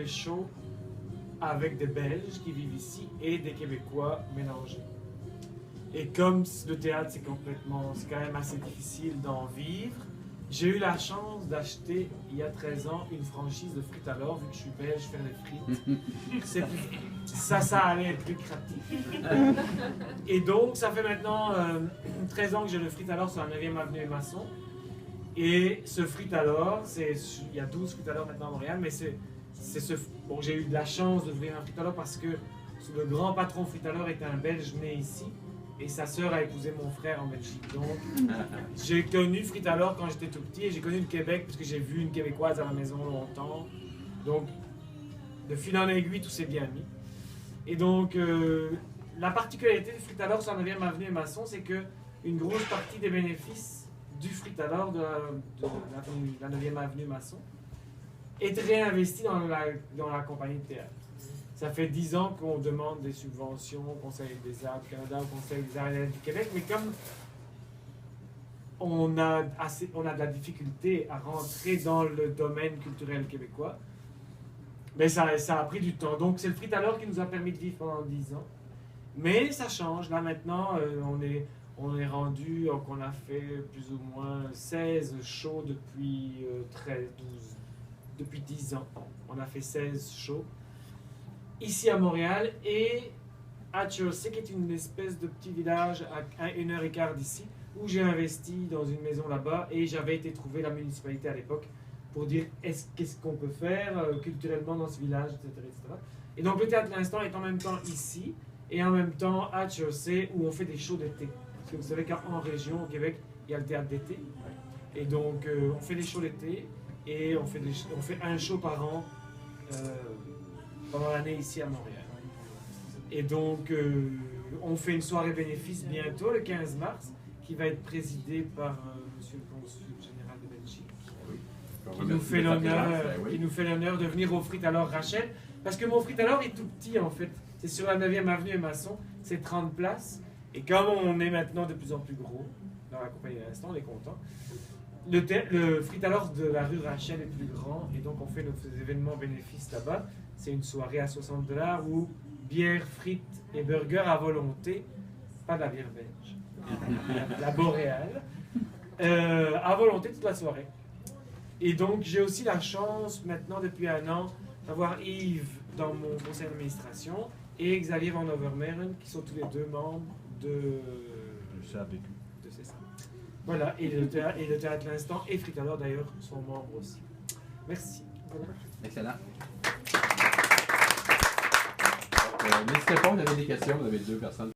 show avec des Belges qui vivent ici et des Québécois mélangés. Et comme le théâtre c'est quand même assez difficile d'en vivre, j'ai eu la chance d'acheter il y a 13 ans une franchise de frites alors, vu que je suis belge, faire des frites, ça allait être lucratif. Et donc ça fait maintenant 13 ans que j'ai le frites alors sur la 9e avenue Masson. Et ce frites alors, il y a 12 frites alors maintenant à Montréal, mais bon, j'ai eu de la chance d'ouvrir un frites alors parce que le grand patron frites alors était un Belge né ici. Et sa sœur a épousé mon frère en Belgique. Donc, j'ai connu frites alors quand j'étais tout petit et j'ai connu le Québec parce que j'ai vu une Québécoise à la maison longtemps. Donc, de fil en aiguille, tout s'est bien mis. Et donc, la particularité du frites alors sur la 9e avenue Masson, c'est que une grosse partie des bénéfices du frites alors de la 9e avenue Masson est réinvesti dans la compagnie de théâtre. Ça fait 10 ans qu'on demande des subventions au Conseil des arts du Canada, au Conseil des arts et des lettres du Québec, mais comme on a de la difficulté à rentrer dans le domaine culturel québécois, mais ça a pris du temps. Donc c'est le frites alors qui nous a permis de vivre pendant 10 ans. Mais ça change. Là maintenant, on est rendu, on a fait plus ou moins 16 shows depuis 12, depuis 10 ans. On a fait 16 shows. Ici à Montréal et à Chelsea, qui est une espèce de petit village à 1h15 d'ici, où j'ai investi dans une maison là-bas et j'avais été trouver la municipalité à l'époque pour dire qu'est-ce qu'on peut faire culturellement dans ce village, etc., etc. Et donc le théâtre de l'instant est en même temps ici et en même temps à Chelsea où on fait des shows d'été. Parce que vous savez qu'en région, au Québec, il y a le théâtre d'été. Et donc on fait des shows d'été et on fait un show par an. Pendant l'année ici à Montréal. Et donc, on fait une soirée bénéfice bientôt, le 15 mars, qui va être présidée par Monsieur le Consul général de Belgique, qui nous fait l'honneur de venir au frites alors Rachel, parce que mon frites alors est tout petit en fait. C'est sur la 9e avenue et Masson, c'est 30 places. Et comme on est maintenant de plus en plus gros, dans la compagnie de l'instant, on est content. Le frites alors de la rue Rachel est plus grand, et donc on fait nos événements bénéfices là-bas. C'est une soirée à 60 $ où bière, frites et burgers à volonté, pas de la bière belge, la boréale, à volonté toute la soirée. Et donc j'ai aussi la chance maintenant depuis 1 an d'avoir Yves dans mon conseil d'administration et Xavier Van Overmeren qui sont tous les deux membres de c'est ça. Voilà, et le théâtre l'instant et frites alors d'ailleurs sont membres aussi. Merci. Voilà. Excellent. N'hésitez pas, vous avez des questions, vous avez 2 personnes.